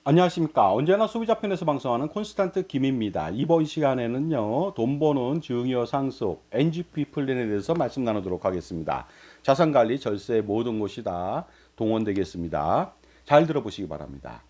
안녕하십니까. 언제나 소비자편에서 방송하는 콘스탄트 김입니다. 이번 시간에는요, 돈 버는 증여 상속, NGP 플랜에 대해서 말씀 나누도록 하겠습니다. 자산관리, 절세 모든 것이 다 동원되겠습니다. 잘 들어보시기 바랍니다.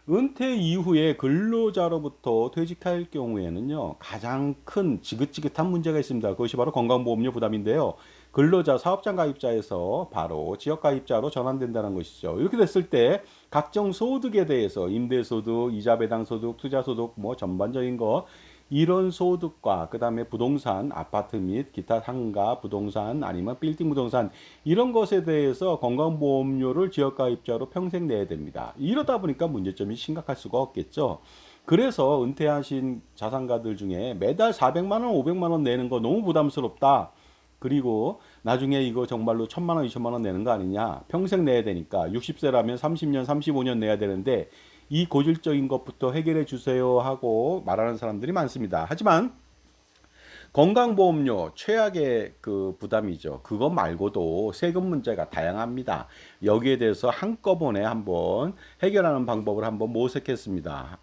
은퇴 이후에 근로자로부터 퇴직할 경우에는요, 가장 큰 지긋지긋한 문제가 있습니다. 그것이 바로 건강보험료 부담인데요. 근로자, 사업장 가입자에서 바로 지역 가입자로 전환된다는 것이죠. 이렇게 됐을 때 각종 소득에 대해서 임대소득, 이자 배당소득, 투자소득 뭐 전반적인 거 이런 소득과 그다음에 부동산, 아파트 및 기타 상가 부동산 아니면 빌딩 부동산 이런 것에 대해서 건강보험료를 지역가입자로 평생 내야 됩니다. 이러다 보니까 문제점이 심각할 수가 없겠죠. 그래서 은퇴하신 자산가들 중에 매달 400만 원, 500만 원 내는 거 너무 부담스럽다. 그리고 나중에 이거 정말로 1000만 원, 2000만 원 내는 거 아니냐. 평생 내야 되니까 60세라면 30년, 35년 내야 되는데 이 고질적인 것부터 해결해 주세요 하고 말하는 사람들이 많습니다. 하지만 건강보험료 최악의 그 부담이죠. 그것 말고도 세금 문제가 다양합니다. 여기에 대해서 한꺼번에 한번 해결하는 방법을 한번 모색했습니다.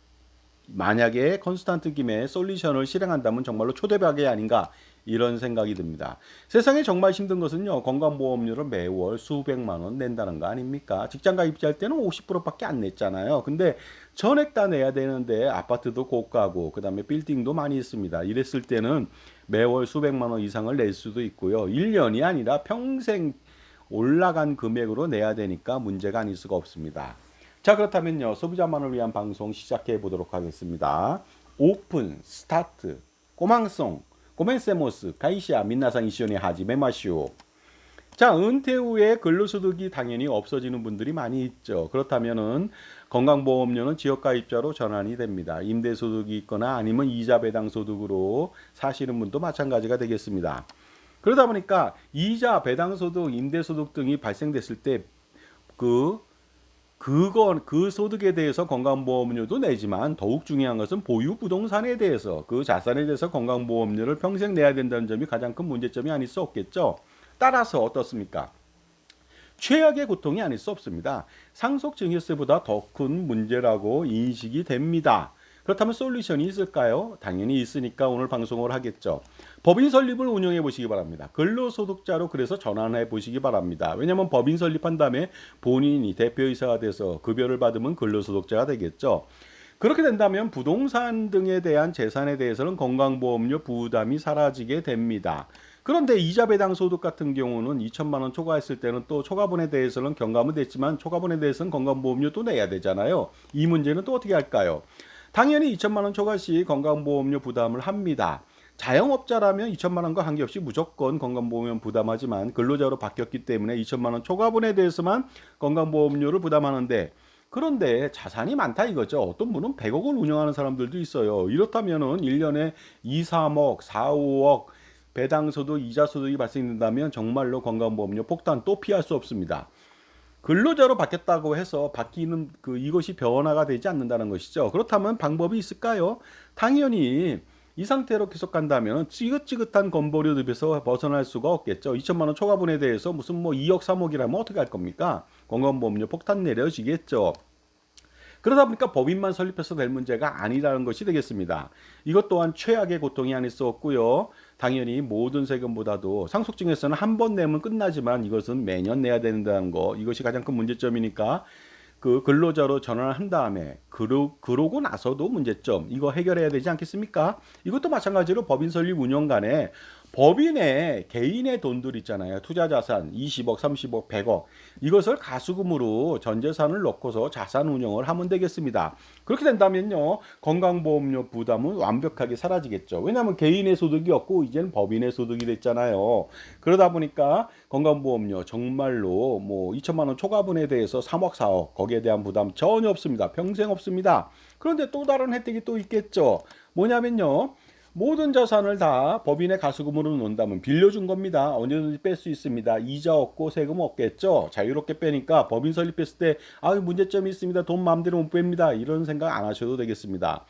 만약에 컨스탄트 김의 솔루션을 실행한다면 정말로 초대박이 아닌가 이런 생각이 듭니다. 세상에 정말 힘든 것은요. 건강보험료를 매월 수백만 원 낸다는 거 아닙니까? 직장 가입자할 때는 50%밖에 안 냈잖아요. 근데 전액 다 내야 되는데 아파트도 고가고 그다음에 빌딩도 많이 있습니다. 이랬을 때는 매월 수백만 원 이상을 낼 수도 있고요. 1년이 아니라 평생 올라간 금액으로 내야 되니까 문제가 아닐 수가 없습니다. 자, 그렇다면요. 소비자만을 위한 방송 시작해 보도록 하겠습니다. 오픈, 스타트, 꼬망송, 코멘세모스, 가이시아, 민나상 이시오네 하지 메마시오. 자, 은퇴 후에 근로소득이 당연히 없어지는 분들이 많이 있죠. 그렇다면은 건강보험료는 지역가입자로 전환이 됩니다. 임대소득이 있거나 아니면 이자 배당 소득으로 사시는 분도 마찬가지가 되겠습니다. 그러다 보니까 이자 배당 소득, 임대 소득 등이 발생됐을 때그 그 소득에 대해서 건강보험료도 내지만 더욱 중요한 것은 보유 부동산에 대해서 그 자산에 대해서 건강보험료를 평생 내야 된다는 점이 가장 큰 문제점이 아닐 수 없겠죠. 따라서 어떻습니까? 최악의 고통이 아닐 수 없습니다. 상속증여세보다 더 큰 문제라고 인식이 됩니다. 그렇다면 솔루션이 있을까요? 당연히 있으니까 오늘 방송을 하겠죠. 법인 설립을 운영해 보시기 바랍니다. 근로소득자로 그래서 전환해 보시기 바랍니다. 왜냐하면 법인 설립한 다음에 본인이 대표이사가 돼서 급여를 받으면 근로소득자가 되겠죠. 그렇게 된다면 부동산 등에 대한 재산에 대해서는 건강보험료 부담이 사라지게 됩니다. 그런데 이자 배당 소득 같은 경우는 2천만 원 초과했을 때는 또 초과분에 대해서는 경감은 됐지만 초과분에 대해서는 건강보험료 또 내야 되잖아요. 이 문제는 또 어떻게 할까요? 당연히 2천만 원 초과 시 건강보험료 부담을 합니다. 자영업자라면 2천만 원과 관계없이 무조건 건강보험료 부담하지만 근로자로 바뀌었기 때문에 2천만 원 초과분에 대해서만 건강보험료를 부담하는데 그런데 자산이 많다 이거죠. 어떤 분은 100억을 운영하는 사람들도 있어요. 이렇다면은 1년에 2, 3억, 4, 5억 배당소득, 이자소득이 발생된다면 정말로 건강보험료 폭탄 또 피할 수 없습니다. 근로자로 바뀌었다고 해서 바뀌는 그 이것이 변화가 되지 않는다는 것이죠. 그렇다면 방법이 있을까요? 당연히 이 상태로 계속 간다면 지긋지긋한 건보료 늪에서 벗어날 수가 없겠죠. 2천만 원 초과분에 대해서 무슨 뭐 2억 3억이라면 어떻게 할 겁니까? 건강보험료 폭탄 내려지겠죠. 그러다 보니까 법인만 설립해서 될 문제가 아니라는 것이 되겠습니다. 이것 또한 최악의 고통이 아닐 수 없고요. 당연히 모든 세금보다도 상속증에서는 한 번 내면 끝나지만 이것은 매년 내야 된다는 거 이것이 가장 큰 문제점이니까 그 근로자로 전환을 한 다음에 그러고 나서도 문제점 이거 해결해야 되지 않겠습니까? 이것도 마찬가지로 법인 설립 운영 간에 법인의 개인의 돈들 있잖아요. 투자 자산 20억, 30억, 100억 이것을 가수금으로 전 재산을 넣고서 자산 운영을 하면 되겠습니다. 그렇게 된다면요. 건강보험료 부담은 완벽하게 사라지겠죠. 왜냐하면 개인의 소득이 없고 이제는 법인의 소득이 됐잖아요. 그러다 보니까 건강보험료 정말로 뭐 2천만 원 초과분에 대해서 3억, 4억 거기에 대한 부담 전혀 없습니다. 평생 없습니다. 그런데 또 다른 혜택이 또 있겠죠. 뭐냐면요. 모든 자산을 다 법인의 가수금으로 놓는다면 빌려준 겁니다. 언제든지 뺄 수 있습니다. 이자 없고 세금 없겠죠. 자유롭게 빼니까 법인 설립했을 때 문제점이 있습니다. 돈 마음대로 못 뺍니다. 이런 생각 안 하셔도 되겠습니다.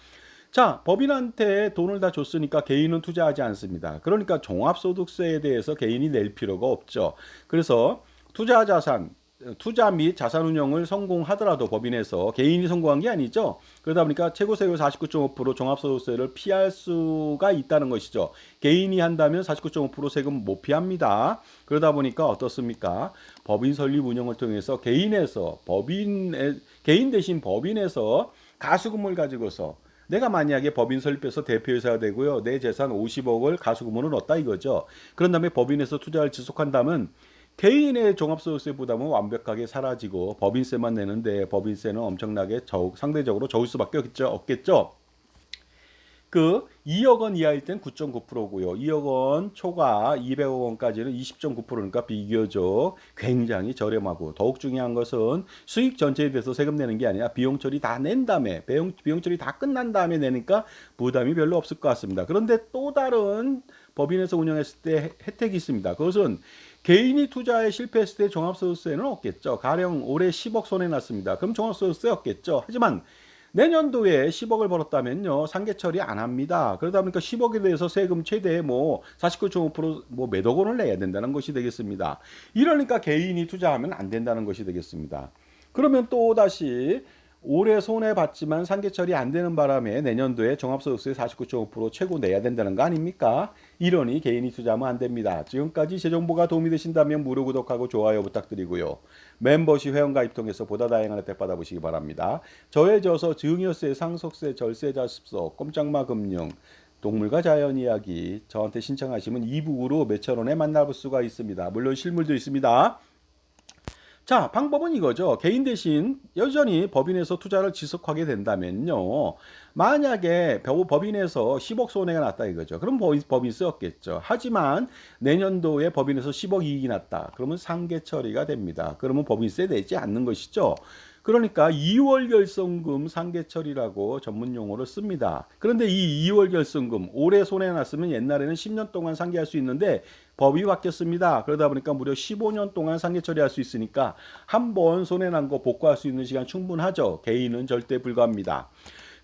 자, 법인한테 돈을 다 줬으니까 개인은 투자하지 않습니다. 그러니까 종합소득세에 대해서 개인이 낼 필요가 없죠. 그래서 투자 자산 투자 및 자산 운용을 성공하더라도 법인에서 개인이 성공한 게 아니죠. 그러다 보니까 최고세율 49.5% 종합소득세를 피할 수가 있다는 것이죠. 개인이 한다면 49.5% 세금 못 피합니다. 그러다 보니까 어떻습니까? 법인 설립 운영을 통해서 개인 대신 법인에서 가수금을 가지고서 내가 만약에 법인 설립해서 대표이사가 되고요. 내 재산 50억을 가수금으로 넣었다 이거죠. 그런 다음에 법인에서 투자를 지속한다면 개인의 종합소득세 부담은 완벽하게 사라지고 법인세만 내는데 법인세는 엄청나게 상대적으로 적을 수밖에 없겠죠. 그 2억 원 이하일 땐 9.9%고요. 2억 원 초과 200억 원까지는 20.9%니까 비교적 굉장히 저렴하고 더욱 중요한 것은 수익 전체에 대해서 세금 내는 게 아니라 비용 처리 다 낸 다음에 비용 처리 다 끝난 다음에 내니까 부담이 별로 없을 것 같습니다. 그런데 또 다른 법인에서 운영했을 때 혜택이 있습니다. 그것은 개인이 투자에 실패했을 때 종합소득세는 없겠죠. 가령 올해 10억 손해났습니다. 그럼 종합소득세 없겠죠. 하지만 내년도에 10억을 벌었다면요, 상계 처리 안 합니다. 그러다 보니까 10억에 대해서 세금 최대 49.5% 몇억 원을 내야 된다는 것이 되겠습니다. 이러니까 개인이 투자하면 안 된다는 것이 되겠습니다. 그러면 또 다시 올해 손해 봤지만 상계 처리 안 되는 바람에 내년도에 종합소득세 49.5% 최고 내야 된다는 거 아닙니까? 이러니 개인이 투자하면 안 됩니다. 지금까지 제 정보가 도움이 되신다면 무료 구독하고 좋아요 부탁드리고요. 멤버십 회원가입 통해서 보다 다양한 혜택 받아보시기 바랍니다. 저해져서 증여세, 상속세, 절세자습서, 꼼짝마 금융, 동물과 자연 이야기 저한테 신청하시면 이북으로 몇천 원에 만나볼 수가 있습니다. 물론 실물도 있습니다. 자, 방법은 이거죠. 개인 대신 여전히 법인에서 투자를 지속하게 된다면요. 만약에 법인에서 10억 손해가 났다 이거죠. 그럼 법인세 없겠죠. 하지만 내년도에 법인에서 10억 이익이 났다. 그러면 상계 처리가 됩니다. 그러면 법인세 내지 않는 것이죠. 그러니까 2월 결성금 상계 처리라고 전문 용어를 씁니다. 그런데 이 2월 결성금 올해 손해 났으면 옛날에는 10년 동안 상계할 수 있는데 법이 바뀌었습니다. 그러다 보니까 무려 15년 동안 상계 처리할 수 있으니까 한 번 손해 난 거 복구할 수 있는 시간 충분하죠. 개인은 절대 불가합니다.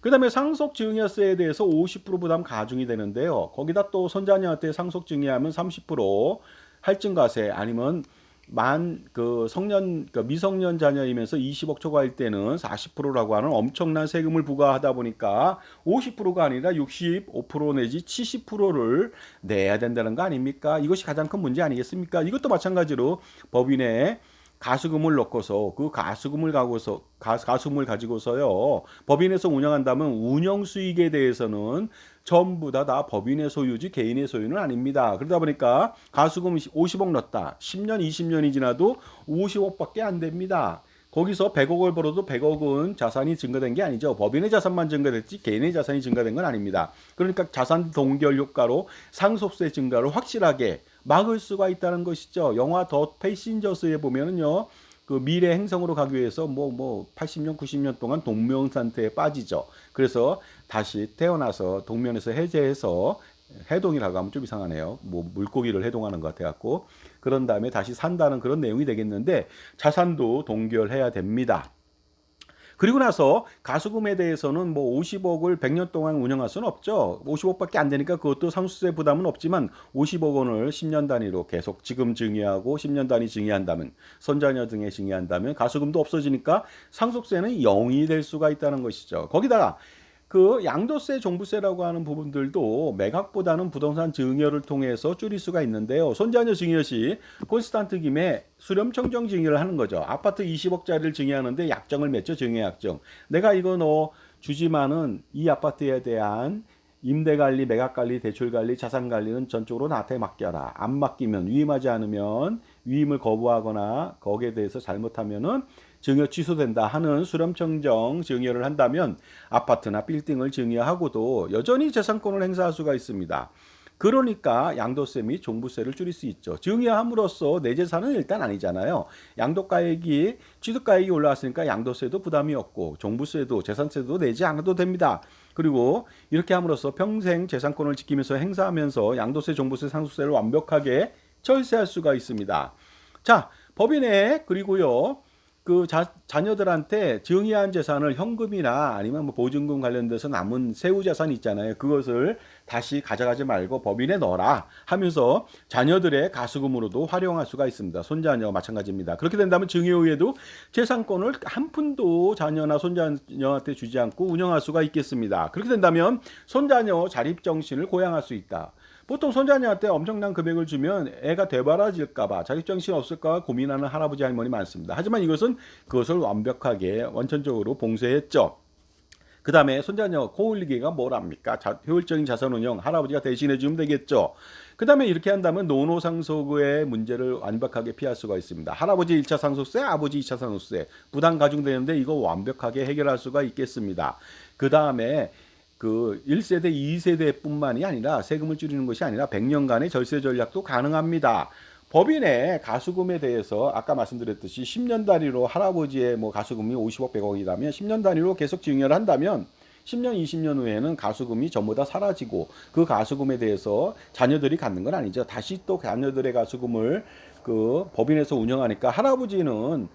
그 다음에 상속증여세에 대해서 50% 부담 가중이 되는데요. 거기다 또 손자녀한테 상속증여하면 30% 할증과세 아니면 미성년 자녀이면서 20억 초과일 때는 40%라고 하는 엄청난 세금을 부과하다 보니까 50%가 아니라 65% 내지 70%를 내야 된다는 거 아닙니까? 이것이 가장 큰 문제 아니겠습니까? 이것도 마찬가지로 법인에 가수금을 넣고서 그 가수금을 가지고서요 법인에서 운영한다면 운영 수익에 대해서는 전부 다 법인의 소유지 개인의 소유는 아닙니다. 그러다 보니까 가수금 50억 넣었다. 10년 20년이 지나도 50억밖에 안 됩니다. 거기서 100억을 벌어도 100억은 자산이 증가된 게 아니죠. 법인의 자산만 증가됐지 개인의 자산이 증가된 건 아닙니다. 그러니까 자산 동결 효과로 상속세 증가를 확실하게 막을 수가 있다는 것이죠. 영화 더 패신저스에 보면은요. 그 미래 행성으로 가기 위해서 80년 90년 동안 동명 상태에 빠지죠. 그래서 다시 태어나서 동면에서 해제해서 해동이라고 하면 좀 이상하네요. 물고기를 해동하는 것 같아 갖고 그런 다음에 다시 산다는 그런 내용이 되겠는데 자산도 동결해야 됩니다. 그리고 나서 가수금에 대해서는 50억을 100년 동안 운영할 수는 없죠. 50억밖에 안 되니까 그것도 상속세 부담은 없지만 50억 원을 10년 단위로 계속 지금 증여하고 10년 단위 증여한다면 손자녀 등에 증여한다면 가수금도 없어지니까 상속세는 0이 될 수가 있다는 것이죠. 거기다가 그 양도세, 종부세라고 하는 부분들도 매각보다는 부동산 증여를 통해서 줄일 수가 있는데요. 손자녀 증여 시 콘스탄트 김에 수렴청정 증여를 하는 거죠. 아파트 20억짜리를 증여하는데 약정을 맺죠. 증여 약정. 내가 이거 너 주지만은 이 아파트에 대한 임대관리, 매각관리, 대출관리, 자산관리는 전적으로 나한테 맡겨라. 안 맡기면 위임하지 않으면 위임을 거부하거나 거기에 대해서 잘못하면은 증여 취소된다 하는 수렴청정 증여를 한다면 아파트나 빌딩을 증여하고도 여전히 재산권을 행사할 수가 있습니다. 그러니까 양도세 및 종부세를 줄일 수 있죠. 증여함으로써 내 재산은 일단 아니잖아요. 양도가액이 취득가액이 올라왔으니까 양도세도 부담이 없고 종부세도 재산세도 내지 않아도 됩니다. 그리고 이렇게 함으로써 평생 재산권을 지키면서 행사하면서 양도세, 종부세, 상속세를 완벽하게 철세할 수가 있습니다. 자, 법인에 그리고요. 그 자녀들한테 증여한 재산을 현금이나 아니면 뭐 보증금 관련돼서 남은 세후 재산 있잖아요. 그것을 다시 가져가지 말고 법인에 넣어라 하면서 자녀들의 가수금으로도 활용할 수가 있습니다. 손자녀 마찬가지입니다. 그렇게 된다면 증여 후에도 재산권을 한 푼도 자녀나 손자녀한테 주지 않고 운영할 수가 있겠습니다. 그렇게 된다면 손자녀 자립 정신을 고양할 수 있다. 보통 손자녀한테 엄청난 금액을 주면 애가 되바라질까봐 자립정신 없을까 고민하는 할아버지 할머니 많습니다. 하지만 이것은 그것을 완벽하게 원천적으로 봉쇄했죠. 그 다음에 손자녀 코 올리기가 뭐랍니까? 효율적인 자산운용 할아버지가 대신해 주면 되겠죠. 그 다음에 이렇게 한다면 노노상속의 문제를 완벽하게 피할 수가 있습니다. 할아버지 1차 상속세, 아버지 2차 상속세 부담 가중되는데 이거 완벽하게 해결할 수가 있겠습니다. 그 다음에 그 1세대, 2세대뿐만이 아니라 세금을 줄이는 것이 아니라 100년간의 절세 전략도 가능합니다. 법인의 가수금에 대해서 아까 말씀드렸듯이 10년 단위로 할아버지의 뭐 가수금이 50억, 100억이라면 10년 단위로 계속 증여를 한다면 10년, 20년 후에는 가수금이 전부 다 사라지고 그 가수금에 대해서 자녀들이 갖는 건 아니죠. 다시 또 자녀들의 가수금을 그 법인에서 운영하니까 할아버지는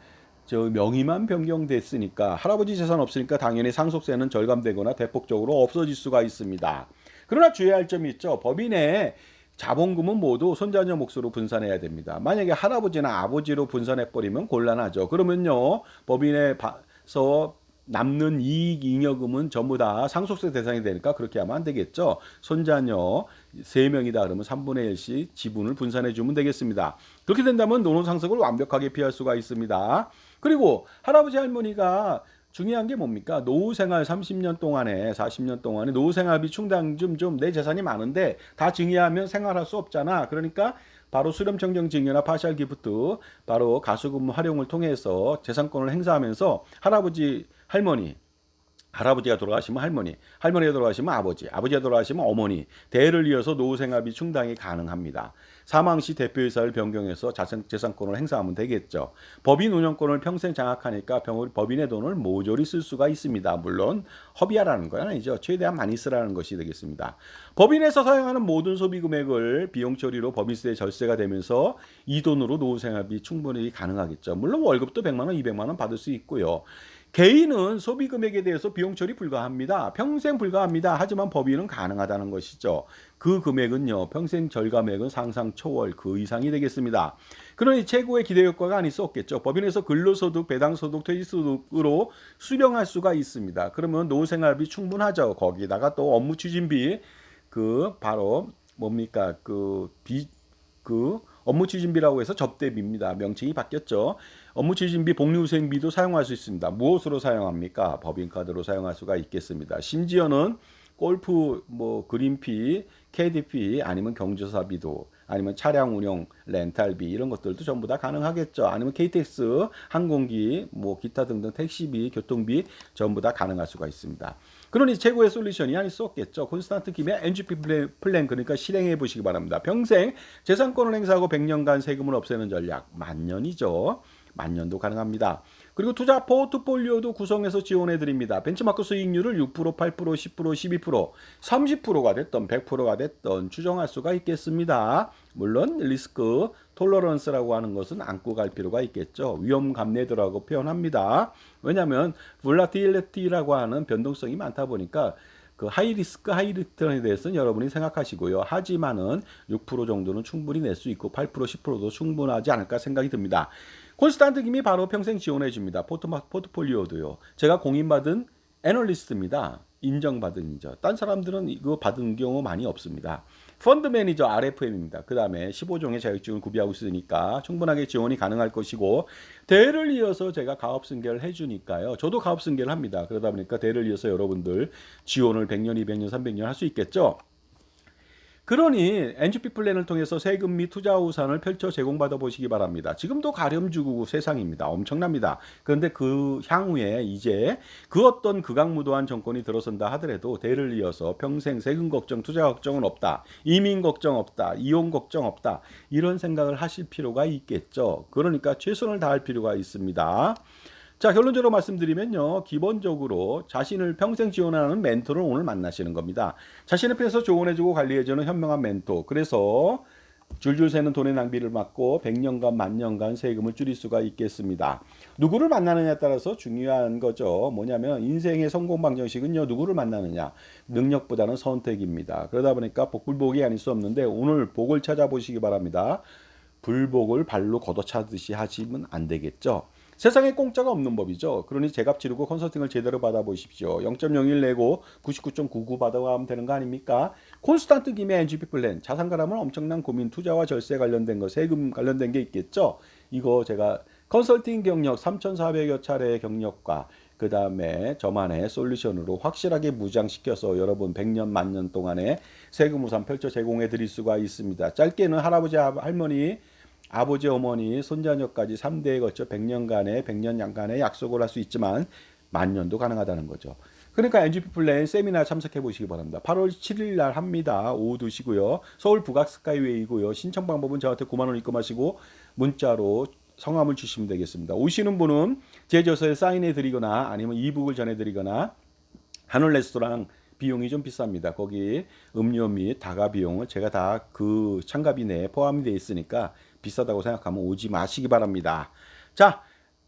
저 명의만 변경됐으니까 할아버지 재산 없으니까 당연히 상속세는 절감되거나 대폭적으로 없어질 수가 있습니다. 그러나 주의할 점이 있죠. 법인의 자본금은 모두 손자녀 몫으로 분산해야 됩니다. 만약에 할아버지나 아버지로 분산해버리면 곤란하죠. 그러면요 법인에서 남는 이익 잉여금은 전부 다 상속세 대상이 되니까 그렇게 하면 안 되겠죠. 손자녀 3명이다 그러면 3분의 1씩 지분을 분산해 주면 되겠습니다. 그렇게 된다면 노노상속을 완벽하게 피할 수가 있습니다. 그리고 할아버지 할머니가 중요한 게 뭡니까? 노후 생활 30년 동안에 40년 동안에 노후 생활비 충당 좀 내 재산이 많은데 다 증여하면 생활할 수 없잖아. 그러니까 바로 수렴청정 증여나 파셜 기프트 바로 가수금 활용을 통해서 재산권을 행사하면서 할아버지 할머니 할아버지가 돌아가시면 할머니, 할머니가 돌아가시면 아버지, 아버지가 돌아가시면 어머니, 대를 이어서 노후 생활비 충당이 가능합니다. 사망 시 대표이사를 변경해서 재산권을 행사하면 되겠죠. 법인 운영권을 평생 장악하니까 법인의 돈을 모조리 쓸 수가 있습니다. 물론 허비하라는 건 아니죠. 최대한 많이 쓰라는 것이 되겠습니다. 법인에서 사용하는 모든 소비 금액을 비용 처리로 법인세에 절세가 되면서 이 돈으로 노후 생활비 충분히 가능하겠죠. 물론 월급도 100만 원, 200만 원 받을 수 있고요. 개인은 소비 금액에 대해서 비용 처리 불가합니다. 평생 불가합니다. 하지만 법인은 가능하다는 것이죠. 그 금액은요. 평생 절감액은 상상 초월 그 이상이 되겠습니다. 그러니 최고의 기대 효과가 아닐 수 없겠죠. 법인에서 근로소득, 배당소득, 퇴직소득으로 수령할 수가 있습니다. 그러면 노후생활비 충분하죠. 거기다가 또 업무 추진비 그 바로 뭡니까 업무 추진비라고 해서 접대비입니다. 명칭이 바뀌었죠. 업무 추진비, 복리후생비도 사용할 수 있습니다. 무엇으로 사용합니까? 법인카드로 사용할 수가 있겠습니다. 심지어는 골프 그린피, 캐디피 아니면 경조사비도 아니면 차량 운영, 렌탈비 이런 것들도 전부 다 가능하겠죠. 아니면 KTX, 항공기, 기타 등등 택시비, 교통비 전부 다 가능할 수가 있습니다. 그러니 최고의 솔루션이 아닐 수 없겠죠. 콘스탄트 김의 NGP 플랜 그러니까 실행해 보시기 바랍니다. 평생 재산권을 행사하고 100년간 세금을 없애는 전략 만년이죠. 만년도 가능합니다. 그리고 투자 포트폴리오도 구성해서 지원해 드립니다. 벤치마크 수익률을 6%, 8%, 10%, 12%, 30%가 됐던 100%가 됐던 추정할 수가 있겠습니다. 물론 리스크 톨러런스라고 하는 것은 안고 갈 필요가 있겠죠. 위험 감내도라고 표현합니다. 왜냐하면 볼라틸리티라고 하는 변동성이 많다 보니까 그 하이 리스크 하이 리턴에 대해서는 여러분이 생각하시고요. 하지만은 6% 정도는 충분히 낼 수 있고 8%, 10%도 충분하지 않을까 생각이 듭니다. 콘스탄트 김이 바로 평생 지원해 줍니다. 포트폴리오도요. 제가 공인받은 애널리스트입니다. 인정받은 이죠. 딴 사람들은 이거 받은 경우 많이 없습니다. 펀드 매니저 RFM입니다. 그 다음에 15종의 자격증을 구비하고 있으니까 충분하게 지원이 가능할 것이고 대를 이어서 제가 가업 승계를 해주니까요. 저도 가업 승계를 합니다. 그러다 보니까 대를 이어서 여러분들 지원을 100년, 200년, 300년 할 수 있겠죠. 그러니 NGP 플랜을 통해서 세금 및 투자 우산을 펼쳐 제공받아 보시기 바랍니다. 지금도 가렴주구 세상입니다. 엄청납니다. 그런데 그 향후에 이제 그 어떤 극악무도한 정권이 들어선다 하더라도 대를 이어서 평생 세금 걱정, 투자 걱정은 없다. 이민 걱정 없다. 이혼 걱정 없다. 이런 생각을 하실 필요가 있겠죠. 그러니까 최선을 다할 필요가 있습니다. 자, 결론적으로 말씀드리면요. 기본적으로 자신을 평생 지원하는 멘토를 오늘 만나시는 겁니다. 자신을 편에서 조언해주고 관리해주는 현명한 멘토. 그래서 줄줄 새는 돈의 낭비를 막고 100년간 만년간 세금을 줄일 수가 있겠습니다. 누구를 만나느냐에 따라서 중요한 거죠. 뭐냐면 인생의 성공 방정식은요. 누구를 만나느냐. 능력보다는 선택입니다. 그러다 보니까 복불복이 아닐 수 없는데 오늘 복을 찾아보시기 바랍니다. 불복을 발로 걷어차듯이 하시면 안 되겠죠. 세상에 공짜가 없는 법이죠. 그러니 제값 치르고 컨설팅을 제대로 받아보십시오. 0.01 내고 99.99 받아가면 되는 거 아닙니까? 콘스탄트 김의 NGP 플랜, 자산가라면 엄청난 고민, 투자와 절세 관련된 거, 세금 관련된 게 있겠죠. 이거 제가 컨설팅 경력 3,400여 차례의 경력과 그 다음에 저만의 솔루션으로 확실하게 무장시켜서 여러분 100년 만년 동안에 세금 우산 펼쳐 제공해 드릴 수가 있습니다. 짧게는 할아버지 할머니 아버지 어머니 손자녀까지 3대에 걸쳐 100년간의 100년간의 약속을 할 수 있지만 만년도 가능하다는 거죠. 그러니까 NGP 플랜 세미나 참석해 보시기 바랍니다. 8월 7일 날 합니다. 오후 2시고요. 서울 북악 스카이웨이고요. 신청 방법은 저한테 9만 원 입금하시고 문자로 성함을 주시면 되겠습니다. 오시는 분은 제 저서에 사인해 드리거나 아니면 이북을 전해 드리거나 하늘 레스토랑 비용이 좀 비쌉니다. 거기 음료 및 다가 비용을 제가 다 그 참가비 내에 포함이 되어 있으니까 비싸다고 생각하면 오지 마시기 바랍니다. 자,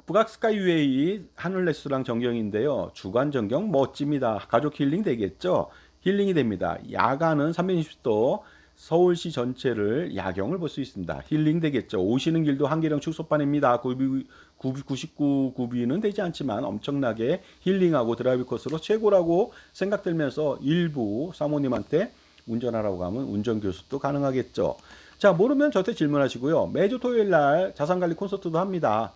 북악 스카이웨이 하늘 레스토랑 전경인데요. 주간 전경 멋집니다. 가족 힐링 되겠죠? 힐링이 됩니다. 야간은 360도 서울시 전체를 야경을 볼 수 있습니다. 힐링 되겠죠. 오시는 길도 한계령 축소판입니다. 99구비는 되지 않지만 엄청나게 힐링하고 드라이브 코스로 최고라고 생각들면서 일부 사모님한테 운전하라고 하면 운전교습도 가능하겠죠. 자, 모르면 저한테 질문하시고요. 매주 토요일 날 자산관리 콘서트도 합니다.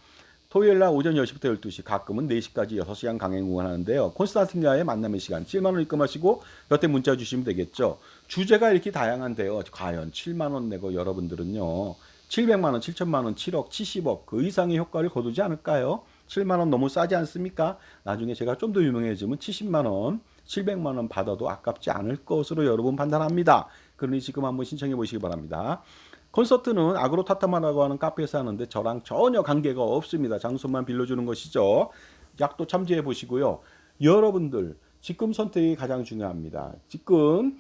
토요일 날 오전 10시부터 12시, 가끔은 4시까지 6시간 강행 구간하는데요. 콘스탄틴과의 만남의 시간 7만 원 입금하시고 여태 문자 주시면 되겠죠. 주제가 이렇게 다양한데요. 과연 7만 원 내고 여러분들은요. 700만 원, 7천만 원, 7억, 70억 그 이상의 효과를 거두지 않을까요? 7만 원 너무 싸지 않습니까? 나중에 제가 좀 더 유명해지면 70만 원, 700만 원 받아도 아깝지 않을 것으로 여러분 판단합니다. 그러니 지금 한번 신청해 보시기 바랍니다. 콘서트는 아그로타타마라고 하는 카페에서 하는데 저랑 전혀 관계가 없습니다. 장소만 빌려주는 것이죠. 약도 참조해 보시고요. 여러분들 지금 선택이 가장 중요합니다. 지금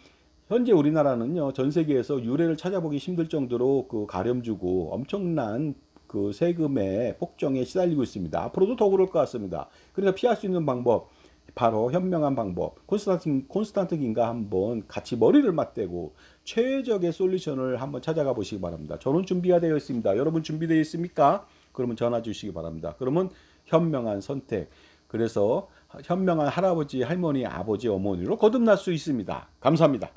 현재 우리나라는요 전 세계에서 유례를 찾아보기 힘들 정도로 그 가렴 주고 엄청난 그 세금의 폭정에 시달리고 있습니다. 앞으로도 더 그럴 것 같습니다. 그래서 피할 수 있는 방법 바로 현명한 방법 콘스탄틴과 한번 같이 머리를 맞대고 최적의 솔루션을 한번 찾아가 보시기 바랍니다. 저는 준비가 되어 있습니다. 여러분 준비되어 있습니까? 그러면 전화 주시기 바랍니다. 그러면 현명한 선택 그래서 현명한 할아버지 할머니 아버지 어머니로 거듭날 수 있습니다. 감사합니다.